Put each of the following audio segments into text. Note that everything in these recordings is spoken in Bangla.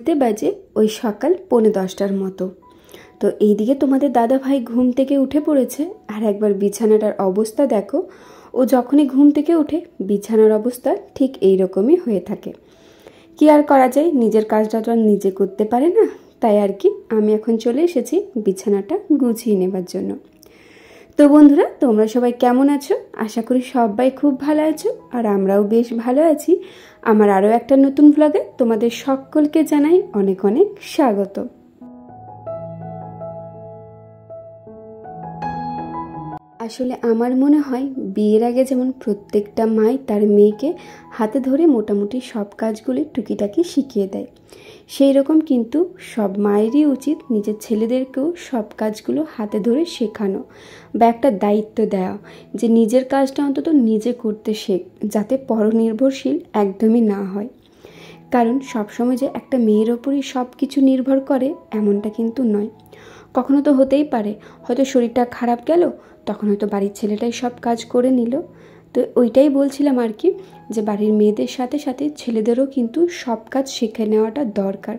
বলতে বাজে ওই সকাল 9:45টার মতো। তো এইদিকে তোমাদের দাদা ভাই ঘুম থেকে উঠে পড়েছে। আর একবার বিছানাটার অবস্থা দেখো, ও যখনই ঘুম থেকে উঠে বিছানার অবস্থা ঠিক এই রকমই হয়ে থাকে। কি আর করা যায়, নিজের কাজটা তো আর নিজে করতে পারে না, তাই আর কি আমি এখন চলে এসেছি বিছানাটা গুছিয়ে নেবার জন্য। তো বন্ধুরা, তোমরা সবাই কেমন আছো? আশা করি সবাই খুব ভালো আছো, আর আমরাও বেশ ভালো আছি। আমার আরও একটা নতুন ব্লগে তোমাদের সকলকে জানাই অনেক অনেক স্বাগত। আসলে আমার মনে হয় বিয়ের আগে যেমন প্রত্যেকটা মাই তার মেয়েকে হাতে ধরে মোটামুটি সব কাজগুলি টুকিটাকি শিখিয়ে দেয়, সেই রকম কিন্তু সব মায়েরই উচিত নিজের ছেলেদেরকেও সব কাজগুলো হাতে ধরে শেখানো বা একটা দায়িত্ব দেওয়া, যে নিজের কাজটা অন্তত নিজে করতে শেখ, যাতে পরনির্ভরশীল একদমই না হয়। কারণ সবসময় যে একটা মেয়ের ওপরই সব কিছু নির্ভর করে এমনটা কিন্তু নয়। কখনো তো হতেই পারে হয়তো শরীরটা খারাপ গেল, তখন হয়তো বাড়ির ছেলেটাই সব কাজ করে নিল। তো ওইটাই বলছিলাম আর কি, যে বাড়ির মেয়েদের সাথে সাথে ছেলেদেরও কিন্তু সব কাজ শিখে নেওয়াটা দরকার।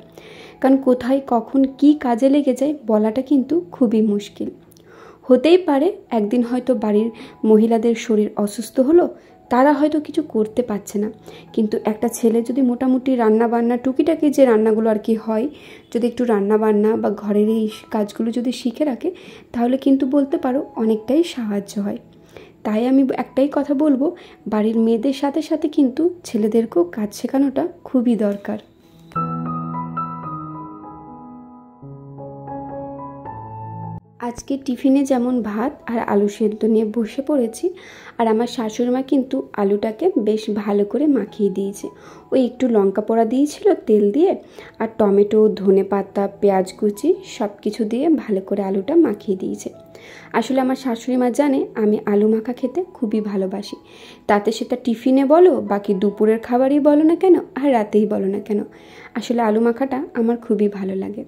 কারণ কোথায় কখন কি কাজে লেগে যায় বলাটা কিন্তু খুবই মুশকিল। হতেই পারে একদিন হয়তো বাড়ির মহিলাদের শরীর অসুস্থ হলো, তারা হয়তো কিছু করতে পারছে না, কিন্তু একটা ছেলে যদি মোটামুটি রান্না বান্না টুকিটাকি যে রান্নাগুলো আর কি হয়, যদি একটু রান্না বান্না বা ঘরের এই কাজগুলো যদি শিখে রাখে, তাহলে কিন্তু বলতে পারো অনেকটাই সাহায্য হয়। তাই আমি একটাই কথা বলবো, বাড়ির মেয়েদের সাথে সাথে কিন্তু ছেলেদেরকেও কাজ শেখানোটা খুবই দরকার। আজকে টিফিনে যেমন ভাত আর আলু সেদ্ধ নিয়ে বসে পড়েছি, আর আমার শাশুড়িমা কিন্তু আলুটাকে বেশ ভালো করে মাখিয়ে দিয়েছে। ওই একটু লঙ্কা পোড়া দিয়েছিল তেল দিয়ে, আর টমেটো, ধনেপাতা, পেঁয়াজ কুচি সব কিছু দিয়ে ভালো করে আলুটা মাখিয়ে দিয়েছে। আসলে আমার শাশুড়িমা জানে আমি আলু মাখা খেতে খুবই ভালোবাসি, তাতে সেটা টিফিনে বলো, বাকি দুপুরের খাবারই বলো না কেন, আর রাতেই বলো না কেন, আসলে আলু মাখাটা আমার খুবই ভালো লাগে।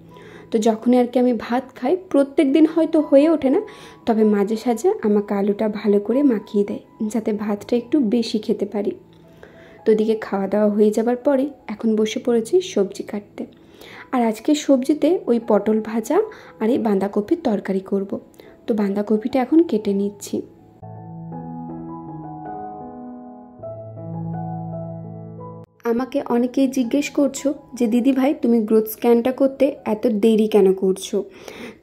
তো যখনই আর কি আমি ভাত খাই, প্রত্যেক দিন হয়তো হয়ে ওঠে না, তবে মাঝে সাঝে আমাকে আলুটা ভালো করে মাখিয়ে দেয়, যাতে ভাতটা একটু বেশি খেতে পারি। তো ওদিকে খাওয়া দাওয়া হয়ে যাবার পরে এখন বসে পড়েছি সবজি কাটতে। আর আজকে সবজিতে ওই পটল ভাজা আর এই বাঁধাকপির তরকারি করব। তো বাঁধাকপিটা এখন কেটে নিচ্ছি। আমাকে অনেকেই জিজ্ঞেস করছো যে দিদি ভাই তুমি গ্রোথ স্ক্যানটা করতে এত দেরি কেন করছো?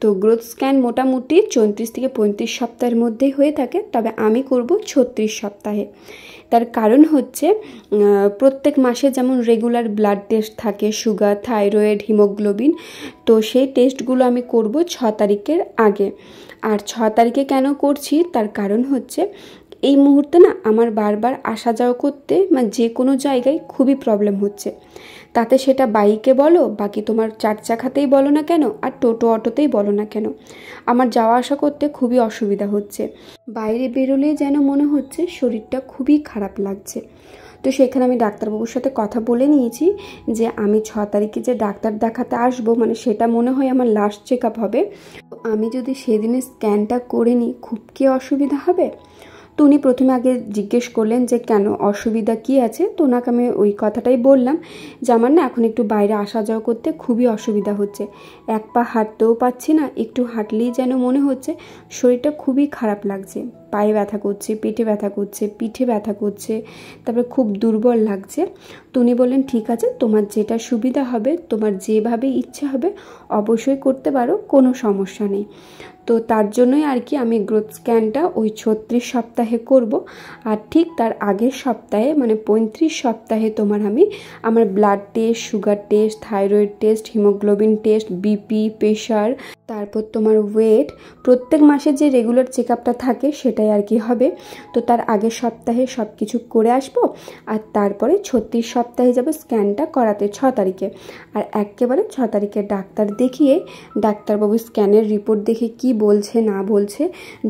তো গ্রোথ স্ক্যান মোটামুটি 34 থেকে 35 সপ্তাহের মধ্যেই হয়ে থাকে, তবে আমি করব 36 সপ্তাহে। তার কারণ হচ্ছে প্রত্যেক মাসে যেমন রেগুলার ব্লাড টেস্ট থাকে, সুগার, থাইরয়েড, হিমোগ্লোবিন, তো সেই টেস্টগুলো আমি করব 6 তারিখের আগে। আর 6 তারিখে কেন করছি তার কারণ হচ্ছে এই মুহূর্তে না আমার বারবার আসা যাওয়া করতে মানে যে কোনো জায়গায় খুবই প্রবলেম হচ্ছে, তাতে সেটা বাইকে বলো, বাকি তোমার 4 চাকাতেই বলো না কেন, আর টোটো অটোতেই বলো না কেন, আমার যাওয়া আসা করতে খুবই অসুবিধা হচ্ছে। বাইরে বেরোলে যেন মনে হচ্ছে শরীরটা খুবই খারাপ লাগছে। তো সেখানে আমি ডাক্তারবাবুর সাথে কথা বলে নিয়েছি যে আমি 6 তারিখে যে ডাক্তার দেখাতে আসবো, মানে সেটা মনে হয় আমার লাস্ট চেক আপ হবে। আমি যদি সেদিনে স্ক্যানটা করে নিই খুব কি অসুবিধা হবে? তো উনি প্রথমে আগে জিজ্ঞেস করলেন যে কেন, অসুবিধা কি আছে। তো ওনাকে আমি ওই কথাটাই বললাম যে আমার না এখন একটু বাইরে আসা যাওয়া করতে খুবই অসুবিধা হচ্ছে, এক পা হাঁটতেও পাচ্ছি না, একটু হাঁটলেই যেন মনে হচ্ছে শরীরটা খুবই খারাপ লাগছে, পায়ে ব্যথা করছে, পেটে ব্যথা করছে, পিঠে ব্যথা করছে, তারপরে খুব দুর্বল লাগছে। তো উনি বললেন ঠিক আছে, তোমার যেটা সুবিধা হবে, তোমার যেভাবে ইচ্ছে হবে অবশ্যই করতে পারো, কোনো সমস্যা নেই। তো তার জন্যই আর কি আমি গ্রোথ স্ক্যানটা ওই 36 সপ্তাহে করব। আর ঠিক তার আগের সপ্তাহে মানে 35 সপ্তাহে তোমার আমি আমার blood test, sugar test, thyroid test, haemoglobin test, BP, pressure, তারপর তোমার ওয়েট, প্রত্যেক মাসে যে রেগুলার চেক আপটা থাকে সেটাই আর কি হবে। তো তার আগের সপ্তাহে সব কিছু করে আসবো, আর তারপরে 36 সপ্তাহে যাব স্ক্যানটা করাতে 6 তারিখে। আর একেবারে 6 তারিখে ডাক্তার দেখিয়ে ডাক্তারবাবু স্ক্যানের রিপোর্ট দেখে কি বলছে না বলছে,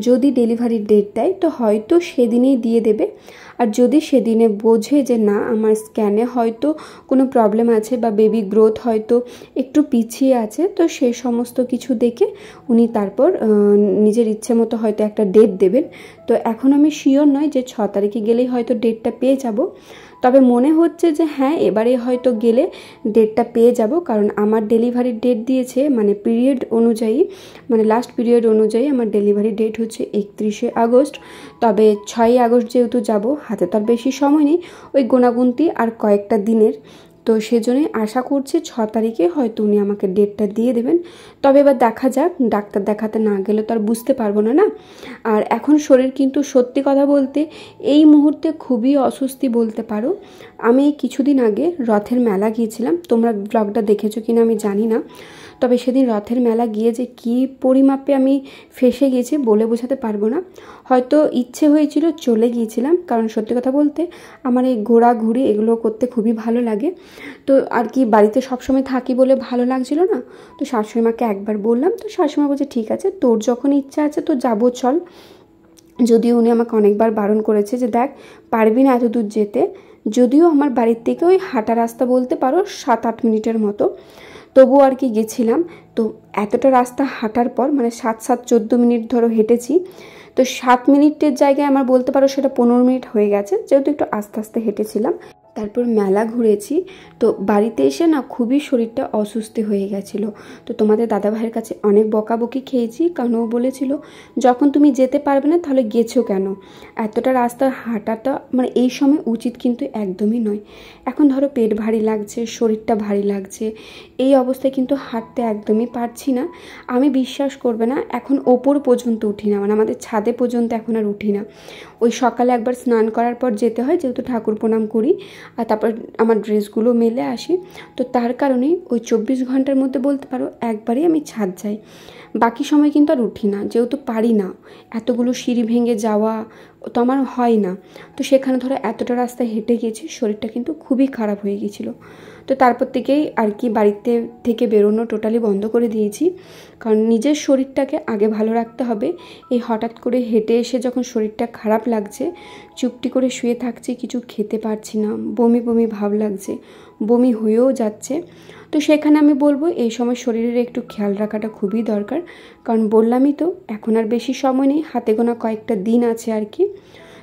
যদি ডেলিভারির ডেট দেয় তো হয়তো সেদিনেই দিয়ে দেবে। আর যদি সেদিনে বোঝে যে না আমার স্ক্যানে হয়তো কোনো প্রবলেম আছে বা বেবি গ্রোথ হয়তো একটু পিছিয়ে আছে, তো সে সমস্ত কিছু দেখে উনি তারপর নিজের ইচ্ছে মতো হয়তো একটা ডেট দেবেন। তো এখন আমি শিওর নয় যে 6 তারিখে গেলেই হয়তো ডেটটা পেয়ে যাব। তবে মনে হচ্ছে যে হ্যাঁ এবারে হয়তো গেলে ডেটটা পেয়ে যাব, কারণ আমার ডেলিভারির ডেট দিয়েছে মানে পিরিয়ড অনুযায়ী, মানে লাস্ট পিরিয়ড অনুযায়ী আমার ডেলিভারি ডেট হচ্ছে 31শে আগস্ট। তবে 6ই আগস্ট যেহেতু যাব, হাতে তো আর বেশি সময় নেই, ওই গোনাগুনতি আর কয়েকটা দিনের। তো সেজন্যই আশা করছি 6 তারিখে হয়তো উনি আমাকে ডেটটা দিয়ে দেবেন। তবে এবার দেখা যাক, ডাক্তার দেখাতে না গেলে তো আর বুঝতে পারবো না না। আর এখন শরীর কিন্তু সত্যি কথা বলতে এই মুহূর্তে খুবই অস্বস্তি বলতে পারো। আমি কিছুদিন আগে রথের মেলা গিয়েছিলাম, তোমরা ব্লগটা দেখেছো কিনা আমি জানি না। তবে সেদিন রথের মেলা গিয়ে যে কী পরিমাপে আমি ফেঁসে গেছি বলে বোঝাতে পারবো না। হয়তো ইচ্ছে হয়েছিল চলে গিয়েছিলাম, কারণ সত্যি কথা বলতে আমার এই ঘোরাঘুরি এগুলো করতে খুবই ভালো লাগে। তো আর কি বাড়িতে সবসময় থাকি বলে ভালো লাগছিল না। তো শাশুড়ি মাকে একবার বললাম, তো শাশুড়ি মা বলছে ঠিক আছে তোর যখন ইচ্ছা আছে তো যাবো চল। যদিও উনি আমাকে অনেকবার বারণ করেছে যে দেখ পারবি না এত দূর যেতে, যদিও আমার বাড়ির থেকে ওই হাঁটা রাস্তা বলতে পারো 7-8 মিনিটের মতো, তবুও আর কি গেছিলাম। তো এতটা রাস্তা হাঁটার পর মানে 7-14 মিনিট ধরো হেঁটেছি, তো 7 মিনিটের জায়গায় আমার বলতে পারো সেটা 15 মিনিট হয়ে গেছে, যেহেতু একটু আস্তে আস্তে হেঁটেছিলাম। তারপর মেলা ঘুরেছি। তো বাড়িতে এসে না খুবই শরীরটা অসুস্থ হয়ে গেছিলো। তো তোমাদের দাদাভাইয়ের কাছে অনেক বকাবকি খেয়েছি, কারণ ও বলেছিল যখন তুমি যেতে পারবে না তাহলে গেছো কেন, এতটা রাস্তা হাঁটাটা মানে এই সময় উচিত কিন্তু একদমই নয়। এখন ধরো পেট ভারী লাগছে, শরীরটা ভারী লাগছে, এই অবস্থায় কিন্তু হাঁটতে একদমই পারছি না। আমি বিশ্বাস করবে না এখন ওপর পর্যন্ত উঠি না, মানে আমাদের ছাদে পর্যন্ত এখন আর উঠি না। ওই সকালে একবার স্নান করার পর যেতে হয়, যেহেতু ঠাকুর প্রণাম করি, আর তারপর আমার ড্রেসগুলো মেলে আসি। তো তার কারণেই ওই 24 ঘন্টার মধ্যে বলতে পারো একবারই আমি ছাদ যাই, বাকি সময় কিন্তু আর উঠি না, যেহেতু পারি না এতগুলো সিঁড়ি ভেঙে যাওয়া, তো আমার হয় না। তো সেখানে ধরো এতটা রাস্তা হেঁটে গেছি, শরীরটা কিন্তু খুবই খারাপ হয়ে গিয়েছিলো। তো তারপর থেকেই আর কি বাড়িতে থেকে বেরোনো টোটালি বন্ধ করে দিয়েছি, কারণ নিজের শরীরটাকে আগে ভালো রাখতে হবে। এই হঠাৎ করে হেঁটে এসে যখন শরীরটা খারাপ লাগছে, চুপটি করে শুয়ে থাকছি, কিছু খেতে পারছি না, বমি বমি ভাব লাগছে, বমি হয়েও যাচ্ছে। তো সেখানে আমি বলবো এই সময় শরীরের একটু খেয়াল রাখাটা খুবই দরকার, কারণ বললামই তো এখন আর বেশি সময় নেই, হাতে গোনা কয়েকটা দিন আছে আর কি।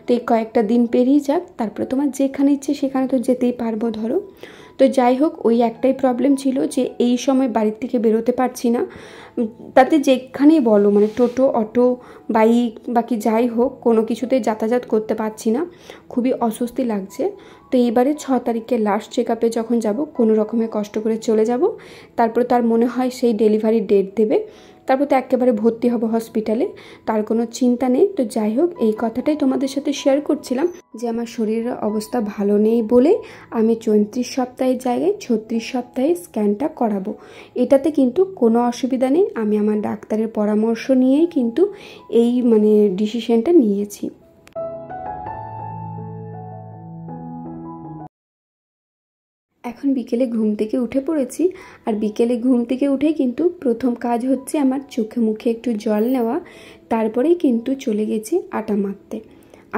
তো এই কয়েকটা দিন পেরিয়ে যাক, তারপরে তোমার যেখানে ইচ্ছে সেখানে তো যেতেই পারবো ধরো। তো যাই হোক, ওই একটাই প্রবলেম ছিল যে এই সময় বাড়ির থেকে বেরোতে পারছি না। তাতে যেখানেই বলো মানে টোটো, অটো, বাইক বাকি যাই হোক কোনো কিছুতেই যাতায়াত করতে পারছি না, খুবই অস্বস্তি লাগছে। তো এইবারে 6 তারিখে লাস্ট চেক আপে যখন যাব, কোনো রকমে কষ্ট করে চলে যাব। তারপরে তার মনে হয় সেই ডেলিভারি ডেট দেবে, তারপর তো একেবারে ভর্তি হব হসপিটালে, তার কোনো চিন্তা নেই। তো যাই হোক, এই কথাটাই তোমাদের সাথে শেয়ার করছিলাম যে আমার শরীরের অবস্থা ভালো নেই বলে আমি 34 সপ্তাহের জায়গায় 36 সপ্তাহে স্ক্যানটা করাবো। এটাতে কিন্তু কোনো অসুবিধা নেই, আমি আমার ডাক্তারের পরামর্শ নিয়েই কিন্তু এই মানে ডিসিশনটা নিয়েছি। এখন বিকেলে ঘুম থেকে উঠে পড়েছি, আর বিকেলে ঘুম থেকে উঠে কিন্তু প্রথম কাজ হচ্ছে আমার চোখে মুখে একটু জল নেওয়া, তারপরেই কিন্তু চলে গেছি আটা মাখতে।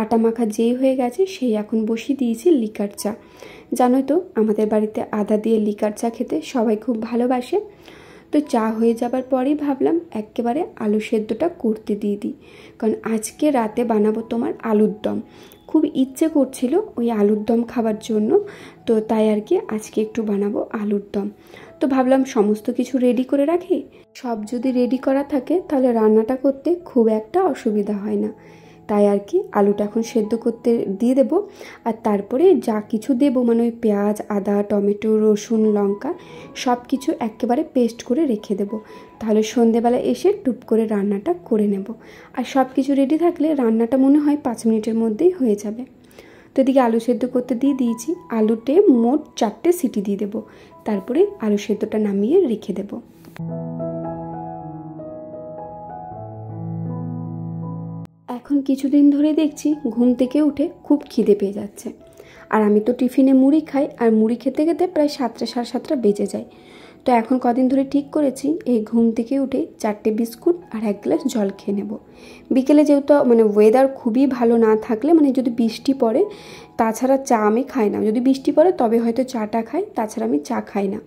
আটা মাখা যেই হয়ে গেছে সেই এখন বসিয়ে দিয়েছি লিকার চা। জানোই তো আমাদের বাড়িতে আদা দিয়ে লিকার চা খেতে সবাই খুব ভালোবাসে। তো চা হয়ে যাবার পরেই ভাবলাম একেবারে আলু সেদ্ধটা করতে দিয়ে দিই, কারণ আজকে রাতে বানাবো তোমার আলুর দম। খুব ইচ্ছে করছিল ওই আলুর দম খাবার জন্য, তো তাই আর কি আজকে একটু বানাবো আলুর দম। তো ভাবলাম সমস্ত কিছু রেডি করে রাখি, সব যদি রেডি করা থাকে তাহলে রান্নাটা করতে খুব একটা অসুবিধা হয় না। তাই আর কি আলুটা এখন সেদ্ধ করতে দিয়ে দেবো, আর তারপরে যা কিছু দেবো মানে ওই পেঁয়াজ, আদা, টমেটো, রসুন, লঙ্কা সব কিছু একেবারে পেস্ট করে রেখে দেবো। তাহলে সন্ধেবেলা এসে টুপ করে রান্নাটা করে নেব। আর সব কিছু রেডি থাকলে রান্নাটা মনে হয় 5 মিনিটের মধ্যেই হয়ে যাবে। তো এদিকে আলু সেদ্ধ করতে দিয়ে দিয়েছি, আলুতে মোট 4টে সিটি দিয়ে দেবো, তারপরে আলু সেদ্ধটা নামিয়ে রেখে দেবো। এখন কিছুদিন ধরে দেখছি ঘুম থেকে উঠে খুব খিদে পেয়ে যাচ্ছে, আর আমি তো টিফিনে মুড়ি খাই, আর মুড়ি খেতে খেতে প্রায় 7টা 7:30 বেজে যায়। তো এখন কদিন ধরে ঠিক করেছি এই ঘুম থেকে উঠে 4টে বিস্কুট আর 1 গ্লাস জল খেয়ে নেব। বিকেলে যেহেতু মানে ওয়েদার খুবই ভালো না থাকলে, মানে যদি বৃষ্টি পড়ে, তাছাড়া চা আমি খাই না, যদি বৃষ্টি পড়ে তবে হয়তো চাটা খাই, তাছাড়া আমি চা খাই না।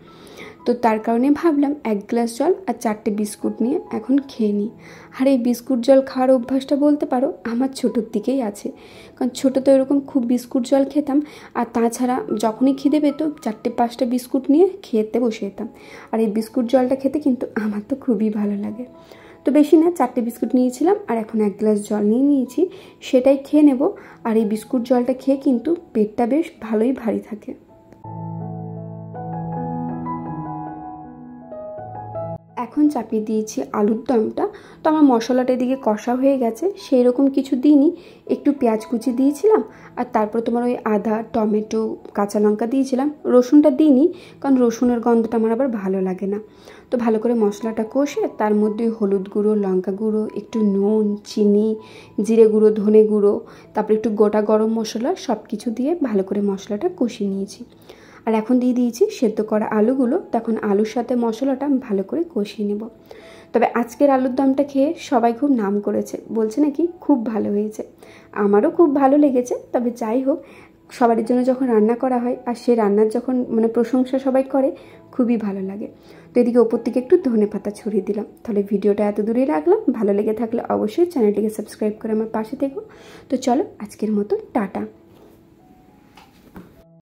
তো তার কারণে ভাবলাম 1 গ্লাস জল আর 4টে বিস্কুট নিয়ে এখন খেয়ে নিই। আর এই বিস্কুট জল খাওয়ার অভ্যাসটা বলতে পারো আমার ছোটোর দিকেই আছে, কারণ ছোটোতে এরকম খুব বিস্কুট জল খেতাম, আর তাছাড়া যখনই খিদে পেতো 4টে 5টা বিস্কুট নিয়ে খেতে বসে যেতাম। আর এই বিস্কুট জলটা খেতে কিন্তু আমার তো খুবই ভালো লাগে। তো বেশি না, 4টে বিস্কুট নিয়েছিলাম আর এখন 1 গ্লাস জল নিয়ে নিয়েছি, সেটাই খেয়ে নেব। আর এই বিস্কুট জলটা খেয়ে কিন্তু পেটটা বেশ ভালোই ভারী থাকে। এখন চাপিয়ে দিয়েছি আলুর দমটা। তো আমার মশলাটা এদিকে কষা হয়ে গেছে, সেই রকম কিছু দিইনি, একটু পেঁয়াজ কুচি দিয়েছিলাম আর তারপর তোমার ওই আদা, টমেটো, কাঁচা লঙ্কা দিয়েছিলাম। রসুনটা দিইনি, কারণ রসুনের গন্ধটা আমার আবার ভালো লাগে না। তো ভালো করে মশলাটা কষে তার মধ্যে হলুদ গুঁড়ো, লঙ্কা গুঁড়ো, একটু নুন, চিনি, জিরে গুঁড়ো, ধনে গুঁড়ো, তারপর একটু গোটা গরম মশলা সব কিছু দিয়ে ভালো করে মশলাটা কষিয়ে নিয়েছি। আর এখন দিয়ে দিয়েছি সেদ্ধ করা আলুগুলো। তখন আলুর সাথে মশলাটা ভালো করে কষিয়ে নেব। তবে আজকের আলুর দমটা খেয়ে সবাই খুব নাম করেছে, বলছে নাকি খুব ভালো হয়েছে। আমারও খুব ভালো লেগেছে। তবে যাই হোক, সবার জন্য যখন রান্না করা হয় আর সে রান্নার যখন প্রশংসা সবাই করে, খুবই ভালো লাগে। তো এদিকে ওপর থেকে একটু ধনেপাতা ছড়িয়ে দিলাম। তাহলে ভিডিওটা এত দূরেই রাখলাম। ভালো লেগে থাকলে অবশ্যই চ্যানেলটিকে সাবস্ক্রাইব করে আমার পাশে থেকো। তো চলো আজকের মতো টাটা।